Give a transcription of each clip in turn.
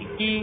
21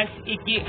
S21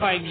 5G،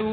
2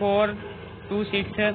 4 26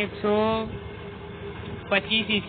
125 cc